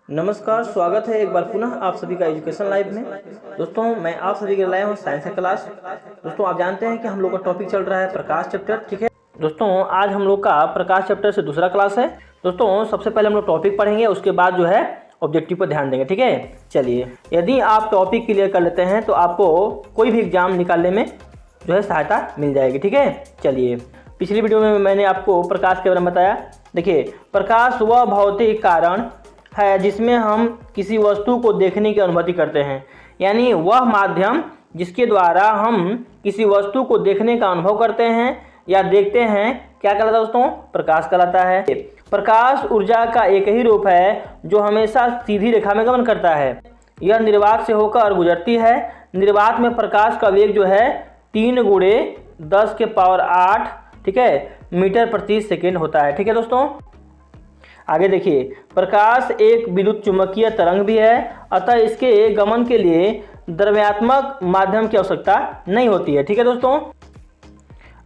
नमस्कार, स्वागत है एक बार पुनः आप सभी का एजुकेशन लाइव में। दोस्तों मैं आप सभी के लाया हूँ साइंस का क्लास। दोस्तों आप जानते हैं कि हम लोग का टॉपिक चल रहा है प्रकाश चैप्टर, ठीक है। दोस्तों आज हम लोग का प्रकाश चैप्टर से दूसरा क्लास है। दोस्तों सबसे पहले हम लोग टॉपिक पढ़ेंगे, उसके बाद जो है ऑब्जेक्टिव पर ध्यान देंगे, ठीक है। चलिए, यदि आप टॉपिक क्लियर कर लेते हैं तो आपको कोई भी एग्जाम निकालने में जो है सहायता मिल जाएगी, ठीक है। चलिए, पिछली वीडियो में मैंने आपको प्रकाश के बारे में बताया। देखिए, प्रकाश वह भौतिक कारण है जिसमें हम किसी वस्तु को देखने की अनुभूति करते हैं, यानी वह माध्यम जिसके द्वारा हम किसी वस्तु को देखने का अनुभव करते हैं या देखते हैं, क्या कहलाता है दोस्तों? प्रकाश कहलाता है। प्रकाश ऊर्जा का एक ही रूप है जो हमेशा सीधी रेखा में गमन करता है। यह निर्वात से होकर गुजरती है। निर्वात में प्रकाश का वेग जो है 3 × 10⁸, ठीक है, मीटर प्रति सेकेंड होता है, ठीक है दोस्तों। आगे देखिए, प्रकाश एक विद्युत चुम्बकीय तरंग भी है, अतः इसके गमन के लिए द्रव्यात्मक माध्यम की आवश्यकता नहीं होती है, ठीक है दोस्तों।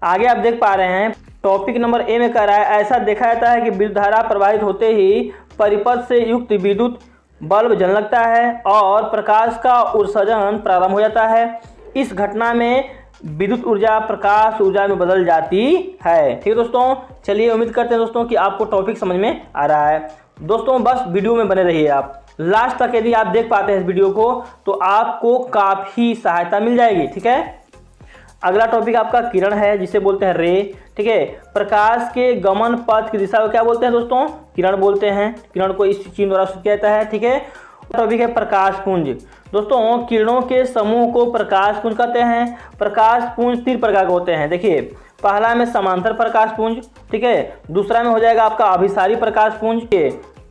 आगे आप देख पा रहे हैं टॉपिक नंबर ए में कह रहा है, ऐसा देखा जाता है कि विद्युत धारा प्रवाहित होते ही परिपथ से युक्त विद्युत बल्ब जलने लगता है और प्रकाश का उत्सर्जन प्रारंभ हो जाता है। इस घटना में विद्युत ऊर्जा प्रकाश ऊर्जा में बदल जाती है, ठीक है दोस्तों। चलिए, उम्मीद करते हैं दोस्तों कि आपको टॉपिक समझ में आ रहा है। दोस्तों बस वीडियो में बने रहिए आप लास्ट तक। यदि आप देख पाते हैं इस वीडियो को तो आपको काफ़ी सहायता मिल जाएगी, ठीक है। अगला टॉपिक आपका किरण है, जिसे बोलते हैं रे, ठीक है। प्रकाश के गमन पथ की दिशा को क्या बोलते हैं दोस्तों? किरण बोलते हैं। किरण को इस चिन्ह द्वारा सूचित किया जाता है, ठीक है। टॉपिक है प्रकाश पुंज। दोस्तों किरणों के समूह को प्रकाश पुंज कहते हैं। प्रकाश पुंज 3 प्रकार के होते हैं। देखिए, पहला में समांतर प्रकाश पुंज, ठीक है। दूसरा में हो जाएगा आपका अभिसारी प्रकाश पुंज।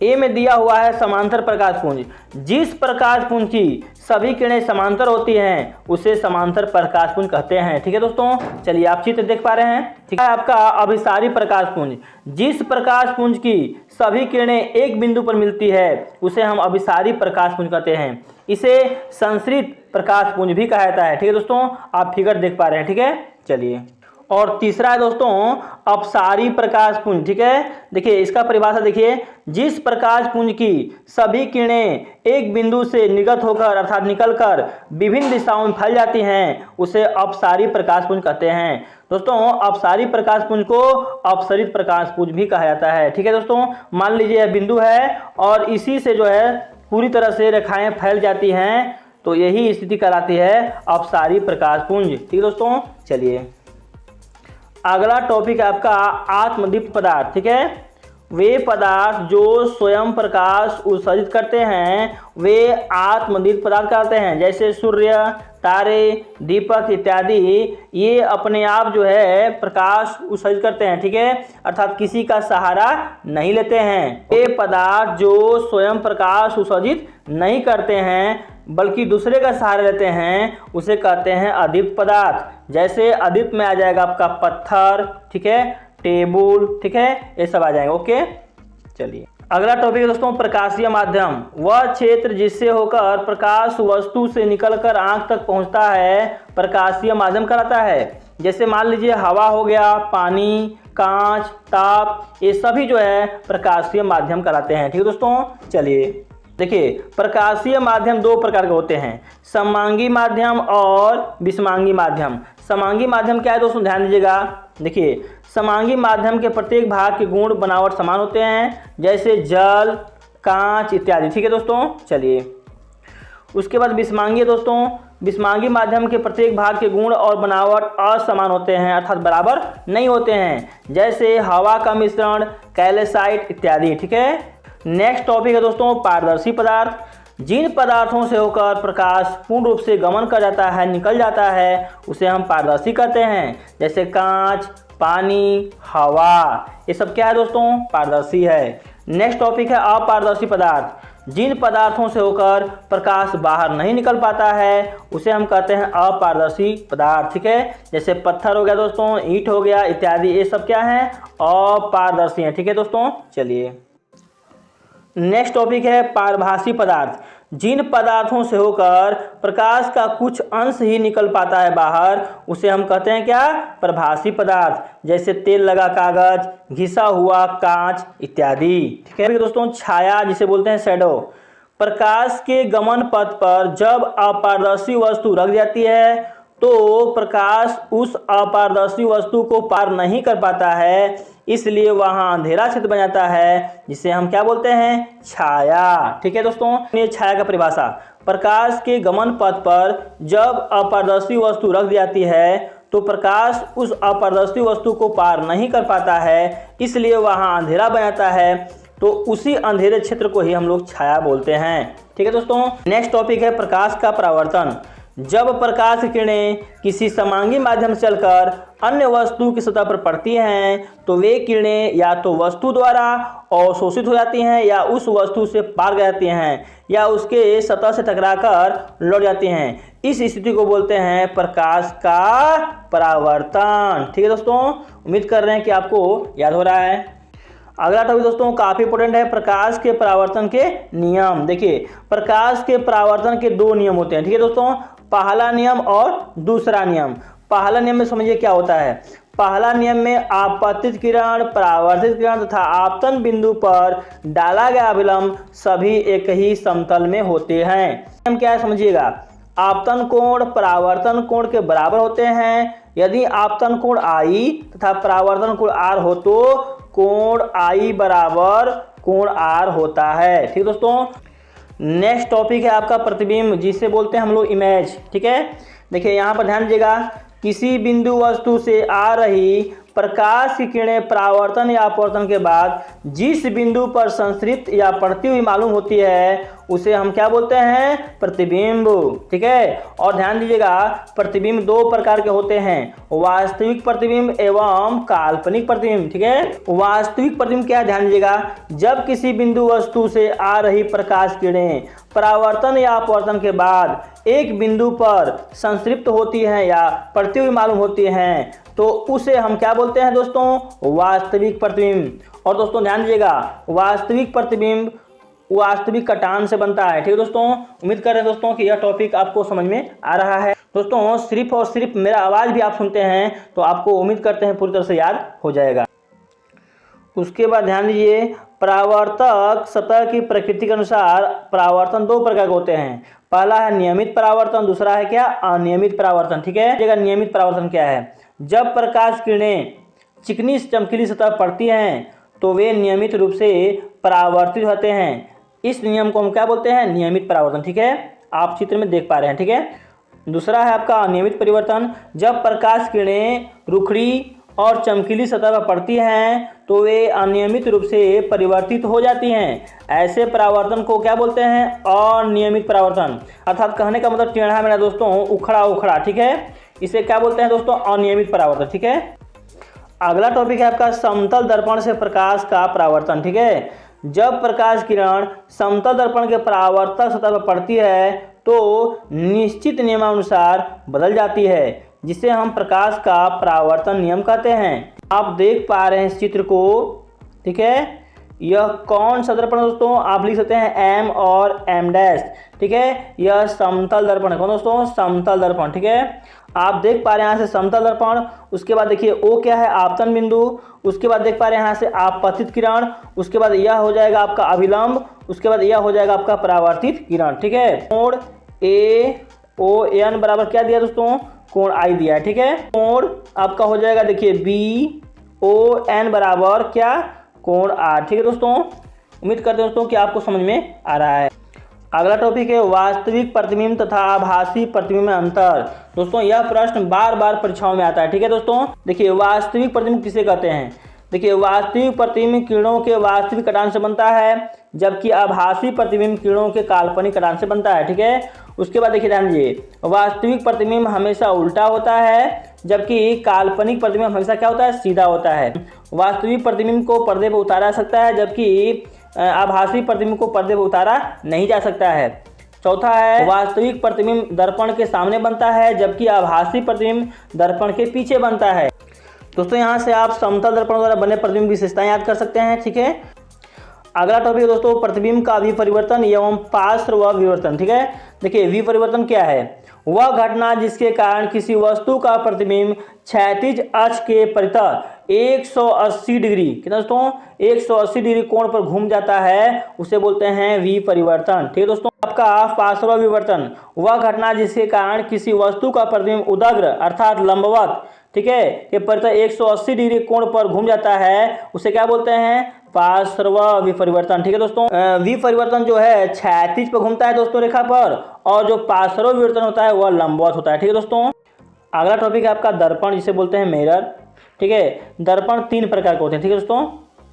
ए में दिया हुआ है समांतर प्रकाश पुंज। जिस प्रकाश पुंज की सभी किरणें समांतर होती हैं उसे समांतर प्रकाश पुंज कहते हैं, ठीक है दोस्तों। चलिए, आप चित्र देख पा रहे हैं, ठीक है। आपका अभिसारी प्रकाश पुंज, जिस प्रकाश पुंज की सभी किरणें एक बिंदु पर मिलती है उसे हम अभिसारी प्रकाश पुंज कहते हैं। इसे संश्रित प्रकाश पुंज भी कहा जाता है, ठीक है दोस्तों। आप फिगर देख पा रहे हैं, ठीक है। चलिए, और तीसरा है दोस्तों अपसारी प्रकाश पुंज, ठीक है। देखिए, इसका परिभाषा देखिए, जिस प्रकाश पुंज की सभी किरणें एक बिंदु से निर्गत होकर अर्थात निकलकर विभिन्न दिशाओं में फैल जाती हैं उसे अपसारी प्रकाश पुंज कहते हैं। दोस्तों अपसारी प्रकाश पुंज को अपसरित प्रकाश पुंज भी कहा जाता है, ठीक है दोस्तों। मान लीजिए यह बिंदु है और इसी से जो है पूरी तरह से रेखाएं फैल जाती हैं, तो यही स्थिति कहलाती है अपसारी प्रकाश पुंज, ठीक है दोस्तों। चलिए, अगला टॉपिक है आपका आत्मदीप्त पदार्थ, ठीक है। वे पदार्थ जो स्वयं प्रकाश उत्सर्जित करते हैं वे आत्मदीप्त पदार्थ कहते हैं। जैसे सूर्य, तारे, दीपक इत्यादि, ये अपने आप जो है प्रकाश उत्सर्जित करते हैं, ठीक है, अर्थात किसी का सहारा नहीं लेते हैं। वे पदार्थ जो स्वयं प्रकाश उत्सर्जित नहीं करते हैं बल्कि दूसरे का सहारा लेते हैं उसे कहते हैं अदीप्त पदार्थ। जैसे अदीप्त में आ जाएगा आपका पत्थर, ठीक है, टेबल, ठीक है, ये सब आ जाएंगे, ओके। चलिए, अगला टॉपिक है दोस्तों प्रकाशीय माध्यम। वह क्षेत्र जिससे होकर प्रकाश वस्तु से निकलकर आंख तक पहुंचता है प्रकाशीय माध्यम कहलाता है। जैसे मान लीजिए हवा हो गया, पानी, कांच, ताप, ये सभी जो है प्रकाशीय माध्यम कहलाते हैं, ठीक है दोस्तों। चलिए, देखिए, प्रकाशीय माध्यम 2 प्रकार के होते हैं, समांगी माध्यम और विषमांगी माध्यम। समांगी माध्यम क्या है दोस्तों? ध्यान दीजिएगा। देखिए, समांगी माध्यम के प्रत्येक भाग के गुण बनावट समान होते हैं, जैसे जल, कांच इत्यादि, ठीक है दोस्तों। चलिए, उसके बाद विषमांगी है दोस्तों। विषमांगी माध्यम के प्रत्येक भाग के गुण और बनावट असमान होते हैं, अर्थात बराबर नहीं होते हैं, जैसे हवा का मिश्रण, कैल्साइट इत्यादि, ठीक है। नेक्स्ट टॉपिक है दोस्तों पारदर्शी पदार्थ। जिन पदार्थों से होकर प्रकाश पूर्ण रूप से गमन कर जाता है, निकल जाता है, उसे हम पारदर्शी कहते हैं। जैसे कांच, पानी, हवा, ये सब क्या है दोस्तों? पारदर्शी है। नेक्स्ट टॉपिक है अपारदर्शी पदार्थ। जिन पदार्थों से होकर प्रकाश बाहर नहीं निकल पाता है उसे हम कहते हैं अपारदर्शी पदार्थ, ठीक है। जैसे पत्थर हो गया दोस्तों, ईंट हो गया इत्यादि, ये सब क्या है? अपारदर्शी हैं, ठीक है दोस्तों। चलिए, नेक्स्ट टॉपिक है पारभासी पदार्थ। जिन पदार्थों से होकर प्रकाश का कुछ अंश ही निकल पाता है बाहर, उसे हम कहते हैं क्या? प्रभासी पदार्थ। जैसे तेल लगा कागज, घिसा हुआ कांच इत्यादि। ठीक है दोस्तों, छाया जिसे बोलते हैं शैडो। प्रकाश के गमन पथ पर जब अपारदर्शी वस्तु रख जाती है तो प्रकाश उस अपारदर्शी वस्तु को पार नहीं कर पाता है, इसलिए वहां अंधेरा क्षेत्र बन जाता है, जिसे हम क्या बोलते हैं? छाया। ठीक है दोस्तों, ये छाया का परिभाषा। प्रकाश के गमन पथ पर जब अपारदर्शी वस्तु रख दी जाती है तो प्रकाश उस अपारदर्शी वस्तु को पार नहीं कर पाता है, इसलिए वहां अंधेरा बन जाता है, तो उसी अंधेरे क्षेत्र को ही हम लोग छाया बोलते हैं। ठीक है दोस्तों, नेक्स्ट टॉपिक है प्रकाश का परावर्तन। जब प्रकाश की किरणें किसी समांगी माध्यम से चलकर अन्य वस्तु की सतह पर पड़ती हैं तो वे किरणें या तो वस्तु द्वारा अवशोषित हो जाती हैं या उस वस्तु से पार जाती हैं या उसके सतह से टकराकर लौट जाती हैं। इस स्थिति को बोलते हैं प्रकाश का परावर्तन। ठीक है दोस्तों, उम्मीद कर रहे हैं कि आपको याद हो रहा है। अगला टॉपिक दोस्तों काफी इंपॉर्टेंट है, प्रकाश के परावर्तन के नियम। देखिए, प्रकाश के परावर्तन के दो नियम होते हैं। ठीक है दोस्तों, पहला नियम और दूसरा नियम। पहला नियम में समझिए क्या होता है। पहला नियम में आपतित किरण, परावर्तित किरण तथा आपतन बिंदु पर डाला गया अभिलंब सभी एक ही समतल में होते हैं। नियम क्या है समझिएगा। आपतन कोण परावर्तन कोण के बराबर होते हैं। यदि आपतन कोण I तथा परावर्तन कोण R हो तो कोण I बराबर कोण R होता है। ठीक दोस्तों, नेक्स्ट टॉपिक है आपका प्रतिबिंब, जिसे बोलते हैं हम लोग इमेज। ठीक है, देखिए यहाँ पर ध्यान दीजिएगा। किसी बिंदु वस्तु से आ रही प्रकाश की किरणें परावर्तन या अपवर्तन के बाद जिस बिंदु पर संसृत या पड़ती हुई मालूम होती है उसे हम क्या बोलते हैं? प्रतिबिंब। ठीक है, और ध्यान दीजिएगा प्रतिबिंब दो प्रकार के होते हैं, वास्तविक प्रतिबिंब एवं काल्पनिक प्रतिबिंब। ठीक है, वास्तविक प्रतिबिंब क्या है ध्यान दीजिएगा। जब किसी बिंदु वस्तु से आ रही प्रकाश किरणें परावर्तन या अपवर्तन के बाद एक बिंदु पर संतृप्त होती हैं या पड़ती हुई मालूम होती हैं तो उसे हम क्या बोलते हैं दोस्तों? वास्तविक प्रतिबिंब। और दोस्तों ध्यान दीजिएगा, वास्तविक प्रतिबिंब वास्तविक कटान से बनता है। ठीक है दोस्तों, उम्मीद कर रहे हैं दोस्तों कि यह टॉपिक आपको समझ में आ रहा है। दोस्तों सिर्फ और सिर्फ मेरा आवाज़ भी आप सुनते हैं तो आपको उम्मीद करते हैं पूरी तरह से याद हो जाएगा। उसके बाद ध्यान दीजिए, परावर्तक सतह की प्रकृति के अनुसार परावर्तन दो प्रकार के होते हैं। पहला है नियमित परावर्तन, दूसरा है क्या? अनियमित परावर्तन। ठीक है, जगह नियमित परावर्तन क्या है? जब प्रकाश किरणें चिकनी चमकीली सतह पर पड़ती हैं तो वे नियमित रूप से परावर्तित होते हैं। इस नियम को हम क्या बोलते हैं? नियमित परावर्तन। ठीक है, आप चित्र में देख पा रहे हैं। ठीक है, दूसरा है आपका अनियमित परिवर्तन। जब प्रकाश किरणें रुखड़ी और चमकीली सतह पर पड़ती हैं तो वे अनियमित रूप से परिवर्तित हो जाती हैं। ऐसे परावर्तन को क्या बोलते हैं? अनियमित परावर्तन। अर्थात कहने का मतलब टेढ़ा मेरा दोस्तों उखड़ा उखड़ा। ठीक है, इसे क्या बोलते हैं दोस्तों? अनियमित परावर्तन। ठीक है, अगला टॉपिक है आपका समतल दर्पण से प्रकाश का परावर्तन। ठीक है, जब प्रकाश किरण समतल दर्पण के परावर्तक सतह पर पड़ती है तो निश्चित नियमानुसार बदल जाती है, जिसे हम प्रकाश का परावर्तन नियम कहते हैं। आप देख पा रहे हैं इस चित्र को। ठीक है, यह कौन सा दर्पण दोस्तों? आप लिख सकते हैं M और M डैश। ठीक है, यह समतल दर्पण है। कौन दोस्तों? समतल दर्पण। ठीक है, आप देख पा रहे हैं यहाँ से समतल दर्पण। उसके बाद देखिए O क्या है? आपतन बिंदु। उसके बाद देख पा रहे हैं यहाँ से आपतित किरण। उसके बाद यह हो जाएगा आपका अभिलंब। उसके बाद यह हो जाएगा आपका परावर्तित किरण। ठीक है, कोण AON बराबर क्या दिया दोस्तों? कोण I दिया है। ठीक है, कोण आपका हो जाएगा देखिए BON बराबर क्या? कोण R। ठीक है दोस्तों, उम्मीद करते हैं दोस्तों कि आपको समझ में आ रहा है। अगला टॉपिक है वास्तविक प्रतिबिंब तथा आभासी प्रतिबिंब में अंतर। दोस्तों यह प्रश्न बार बार परीक्षाओं में आता है। ठीक है दोस्तों, देखिए वास्तविक प्रतिबिंब किसे कहते हैं? देखिए वास्तविक प्रतिबिंब किरणों के वास्तविक कटान से बनता है, जबकि आभासी प्रतिबिंब किरणों के काल्पनिक कटान से बनता है। ठीक है, उसके बाद देखिए ध्यान दीजिए, वास्तविक प्रतिबिंब हमेशा उल्टा होता है, जबकि काल्पनिक प्रतिबिंब हमेशा क्या होता है? सीधा होता है। वास्तविक प्रतिबिंब को पर्दे पर उतारा जा सकता है, जबकि आभासी प्रतिबिंब को पर्दे पर उतारा नहीं जा सकता है। चौथा है वास्तविक प्रतिबिंब दर्पण के सामने बनता है, जबकि आभासी प्रतिबिंब दर्पण के पीछे बनता है। दोस्तों यहाँ से आप समतल दर्पण द्वारा बने प्रतिबिंब की विशेषताएं याद कर सकते हैं। ठीक है, अगला टॉपिक है दोस्तों प्रतिबिंब का विपरिवर्तन एवं पार्श्व विवर्तन। ठीक है, देखिए विपरिवर्तन क्या है? वह घटना जिसके कारण किसी वस्तु का प्रतिबिंब क्षैतिज अक्ष के परितः 180 डिग्री, कितना दोस्तों 180 डिग्री कोण पर घूम जाता है, उसे बोलते हैं विपरिवर्तन। ठीक है दोस्तों, आपका पार्श्व विवर्तन वह घटना जिसके कारण किसी वस्तु का प्रतिबिंब उदग्र अर्थात लंबवत, ठीक है, के परितः 180 डिग्री कोण पर घूम जाता है, उसे क्या बोलते हैं? पार्श्व विपरिवर्तन। ठीक है दोस्तों, विपरिवर्तन जो है क्षैतिज पर घूमता है दोस्तों रेखा पर, और जो पार्श्व विवर्तन होता है वह लंबवत होता है। ठीक है दोस्तों, अगला टॉपिक है आपका दर्पण, जिसे बोलते हैं मिरर। ठीक है, दर्पण 3 प्रकार के होते हैं। ठीक है दोस्तों,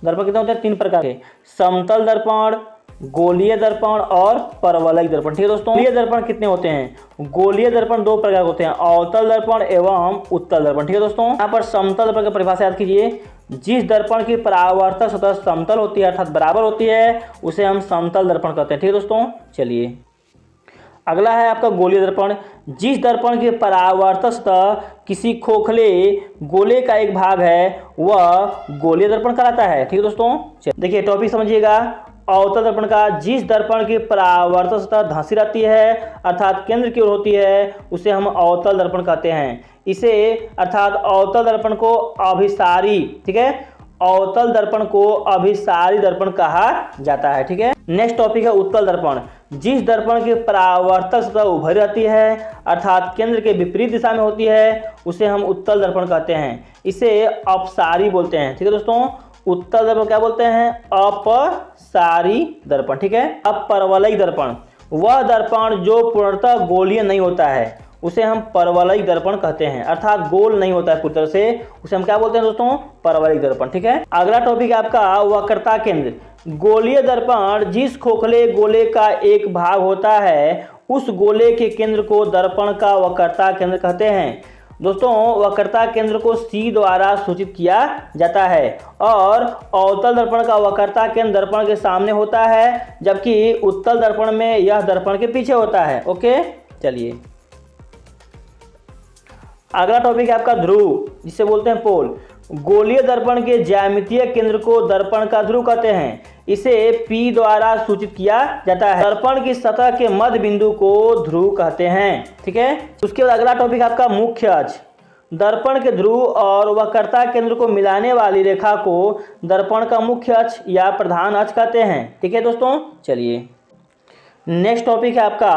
दर्पण कितने होते हैं? 3 प्रकार के, समतल दर्पण, गोलीय दर्पण और परवलयिक दर्पण। ठीक है दोस्तों, गोलीय दर्पण कितने होते हैं? गोलीय दर्पण 2 प्रकार के होते हैं, अवतल दर्पण एवं उत्तल दर्पण। ठीक है दोस्तों, यहाँ पर समतल दर्पण की परिभाषा याद कीजिए, जिस दर्पण की परावर्तक सतह समतल होती है अर्थात बराबर होती है उसे हम समतल दर्पण कहते हैं। ठीक है दोस्तों, चलिए अगला है आपका गोलीय दर्पण। जिस दर्पण की परावर्तक सतह किसी खोखले गोले का एक भाग है वह गोलीय दर्पण कहलाता है। ठीक है दोस्तों, देखिए टॉपिक समझिएगा। अवतल दर्पण का, जिस दर्पण की परावर्तक सतह धंसी रहती है अर्थात केंद्र की ओर होती है उसे हम अवतल दर्पण कहते हैं। इसे अर्थात अवतल दर्पण को अभिसारी, ठीक है, अवतल दर्पण को अभिसारी दर्पण कहा जाता है। ठीक है, नेक्स्ट टॉपिक है उत्तल दर्पण। जिस दर्पण की परावर्तक सतह उभरी रहती है अर्थात केंद्र के विपरीत दिशा में होती है उसे हम उत्तल दर्पण कहते हैं, इसे अपसारी बोलते हैं। ठीक है दोस्तों, उत्तल दर्पण क्या बोलते हैं? अपसारी दर्पण। ठीक है, अब परवलयिक दर्पण, वह दर्पण जो पूर्णतः गोलीय नहीं होता है उसे हम परवलयिक दर्पण कहते हैं, अर्थात गोल नहीं होता है पूरी तरह से, उसे हम क्या बोलते हैं दोस्तों? परवलयिक दर्पण। ठीक है, अगला टॉपिक है आपका वक्रता केंद्र। गोलीय दर्पण जिस खोखले गोले का एक भाग होता है उस गोले के केंद्र को दर्पण का वक्रता केंद्र कहते हैं। दोस्तों वक्रता केंद्र को C द्वारा सूचित किया जाता है और अवतल दर्पण का वक्रता केंद्र दर्पण के सामने होता है जबकि उत्तल दर्पण में यह दर्पण के पीछे होता है। ओके, चलिए अगला टॉपिक है आपका ध्रुव, जिसे बोलते हैं पोल। गोलीय दर्पण के ज्यामितीय केंद्र को दर्पण का ध्रुव कहते हैं, इसे P द्वारा सूचित किया जाता है। दर्पण की सतह के मध्य बिंदु को ध्रुव कहते हैं। ठीक है, उसके बाद अगला टॉपिक आपका मुख्य अक्ष। दर्पण के ध्रुव और वक्रता केंद्र को मिलाने वाली रेखा को दर्पण का मुख्य अक्ष या प्रधान अक्ष कहते हैं। ठीक है दोस्तों, चलिए नेक्स्ट टॉपिक है आपका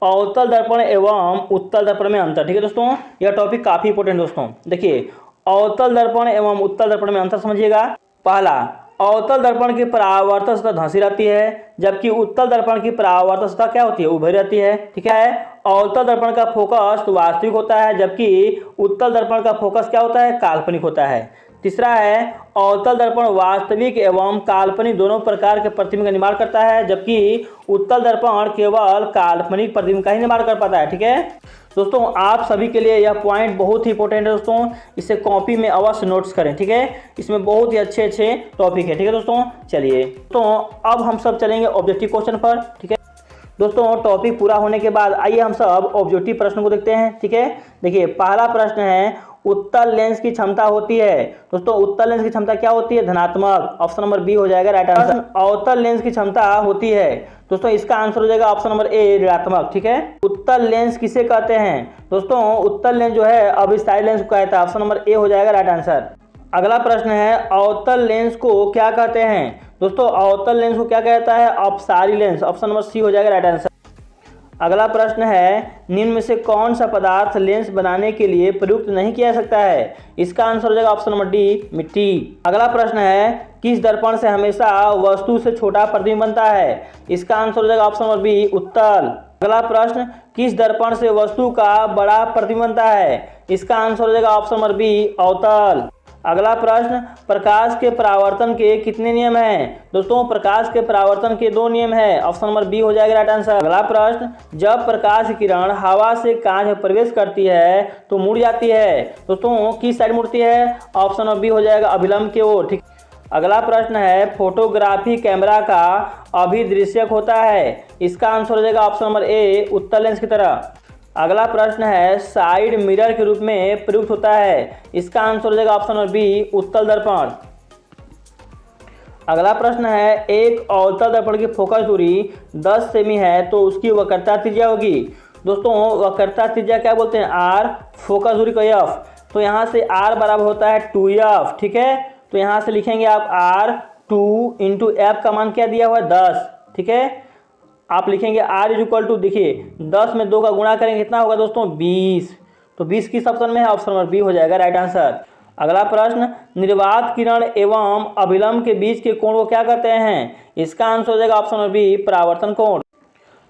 अवतल दर्पण एवं उत्तल दर्पण में अंतर। ठीक है दोस्तों, यह टॉपिक काफी इंपॉर्टेंट दोस्तों। देखिए अवतल दर्पण एवं उत्तल दर्पण में अंतर समझिएगा। पहला, अवतल दर्पण की परावर्तक सतह धंसी रहती है जबकि उत्तल दर्पण की परावर्तक सतह क्या होती है? उभरी रहती है। ठीक है, अवतल दर्पण का फोकस वास्तविक होता है जबकि उत्तल दर्पण का फोकस क्या होता है? काल्पनिक होता है। तीसरा है अवतल दर्पण वास्तविक एवं काल्पनिक दोनों प्रकार के प्रतिबिंब का निर्माण करता है जबकि उत्तल दर्पण केवल काल्पनिक प्रतिबिंब का ही निर्माण कर पाता है। ठीक है दोस्तों, आप सभी के लिए यह पॉइंट बहुत ही इंपॉर्टेंट है दोस्तों, इसे कॉपी में अवश्य नोट्स करें। ठीक है, इसमें बहुत ही अच्छे अच्छे टॉपिक है। ठीक है दोस्तों, चलिए तो अब हम सब चलेंगे ऑब्जेक्टिव क्वेश्चन पर। ठीक है दोस्तों, टॉपिक पूरा होने के बाद आइए हम सब ऑब्जेक्टिव प्रश्न को देखते हैं। ठीक है, देखिए पहला प्रश्न है उत्तल लेंस की क्षमता होती है। दोस्तों उत्तल लेंस की क्षमता क्या होती है? धनात्मक। ऑप्शन नंबर बी हो जाएगा राइट आंसर। अवतल लेंस की क्षमता होती है दोस्तों, इसका आंसर हो जाएगा ऑप्शन नंबर ए ऋणात्मक। ठीक है, उत्तल लेंस किसे कहते हैं? दोस्तों उत्तल लेंस जो है अभिसारी लेंस को कहता है, ऑप्शन नंबर ए हो जाएगा राइट आंसर। अगला प्रश्न है अवतल लेंस को क्या कहते हैं? दोस्तों अवतल लेंस को क्या कहता है? अपसारी लेंस, ऑप्शन नंबर सी हो जाएगा राइट आंसर। अगला प्रश्न है निम्न में से कौन सा पदार्थ लेंस बनाने के लिए प्रयुक्त नहीं किया जा सकता है? इसका आंसर हो जाएगा ऑप्शन नंबर डी मिट्टी। अगला प्रश्न है किस दर्पण से हमेशा वस्तु से छोटा प्रतिबिंब बनता है? इसका आंसर हो जाएगा ऑप्शन नंबर बी उत्तल। अगला प्रश्न किस दर्पण से वस्तु का बड़ा प्रतिबिंब बनता है? इसका आंसर हो जाएगा ऑप्शन नंबर बी अवतल। अगला प्रश्न प्रकाश के परावर्तन के कितने नियम हैं? दोस्तों प्रकाश के परावर्तन के 2 नियम है, ऑप्शन नंबर बी हो जाएगा राइट आंसर। अगला प्रश्न जब प्रकाश किरण हवा से कांच में प्रवेश करती है तो मुड़ जाती है, दोस्तों किस साइड मुड़ती है? ऑप्शन नंबर बी हो जाएगा अभिलंब की ओर। ठीक। अगला प्रश्न है फोटोग्राफी कैमरा का अभिदृश्यक होता है, इसका आंसर हो जाएगा ऑप्शन नंबर ए उत्तल लेंस की तरह। अगला प्रश्न है साइड मिरर के रूप में प्रयुक्त होता है, इसका आंसर हो जाएगा ऑप्शन नंबर बी उत्तल दर्पण। अगला प्रश्न है, एक अवतल दर्पण की फोकस दूरी 10 सेमी है तो उसकी वक्रता त्रिज्या होगी। दोस्तों वक्रता त्रिज्या क्या बोलते हैं, आर, फोकस दूरी को एफ। तो यहाँ से आर बराबर होता है 2f, ठीक है। तो यहाँ से लिखेंगे आप आर 2 इंटू एफ का मान क्या दिया हुआ है 10, ठीक है। आप लिखेंगे आर इज इक्वल टू, देखिए 10 में 2 का गुणा करेंगे कितना होगा दोस्तों 20। तो 20 किस ऑप्शन में है, ऑप्शन नंबर बी हो जाएगा राइट आंसर। अगला प्रश्न, निर्वात किरण एवं अभिलंब के बीच के कोण को क्या कहते हैं। इसका आंसर हो जाएगा ऑप्शन नंबर बी, परावर्तन कोण।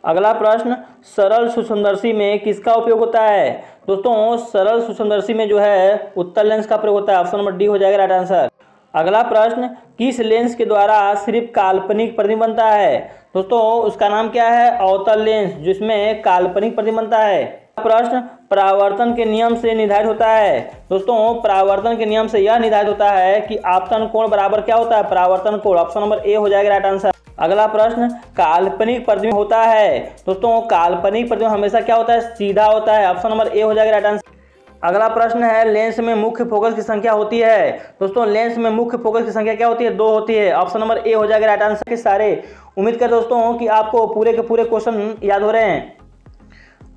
अगला प्रश्न, सरल सूक्ष्मदर्शी में किसका उपयोग होता है। दोस्तों सरल सूक्ष्मदर्शी में जो है उत्तल लेंस का प्रयोग होता है, ऑप्शन नंबर डी हो जाएगा राइट आंसर। अगला प्रश्न, किस लेंस के द्वारा सिर्फ काल्पनिक प्रतिबिंब बनता है। दोस्तों उसका नाम क्या है, अवतल लेंस, जिसमें काल्पनिक प्रतिबिंब बनता है। प्रश्न, परावर्तन के नियम से निर्धारित होता है। दोस्तों परावर्तन के नियम से यह निर्धारित होता है कि आपतन कोण बराबर क्या होता है, परावर्तन कोण, ऑप्शन नंबर ए हो जाएगा राइट आंसर। अगला प्रश्न, काल्पनिक प्रतिबिंब होता है। दोस्तों काल्पनिक प्रतिबिंब हमेशा क्या होता है, सीधा होता है, ऑप्शन नंबर ए हो जाएगा राइट आंसर। अगला प्रश्न है, लेंस में मुख्य फोकस की संख्या होती है। दोस्तों लेंस में मुख्य फोकस की संख्या क्या होती है, 2 होती है, ऑप्शन नंबर ए हो जाएगा राइट आंसर के सारे। उम्मीद कर दोस्तों कि आपको पूरे के पूरे क्वेश्चन याद हो रहे हैं।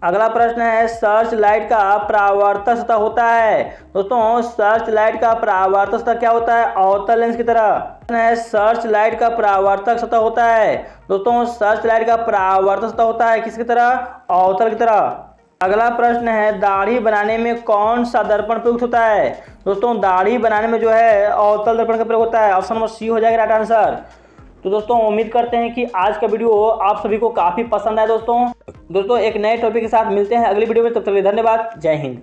अगला प्रश्न है, सर्च लाइट का परावर्तक सतह होता है। दोस्तों सर्च लाइट का परावर्तक सतह क्या होता है, अवतल लेंस की तरह है। सर्च लाइट का परावर्तक सतह होता है। दोस्तों सर्च लाइट का परावर्तक सतह होता है किसकी तरह, अवतल की तरह। अगला प्रश्न है, दाढ़ी बनाने में कौन सा दर्पण प्रयुक्त होता है। दोस्तों दाढ़ी बनाने में जो है अवतल दर्पण का प्रयोग होता है, ऑप्शन नंबर सी हो जाएगा राइट आंसर। तो दोस्तों उम्मीद करते हैं कि आज का वीडियो आप सभी को काफ़ी पसंद आया। दोस्तों एक नए टॉपिक के साथ मिलते हैं अगली वीडियो में, तब तक के लिए धन्यवाद, जय हिंद।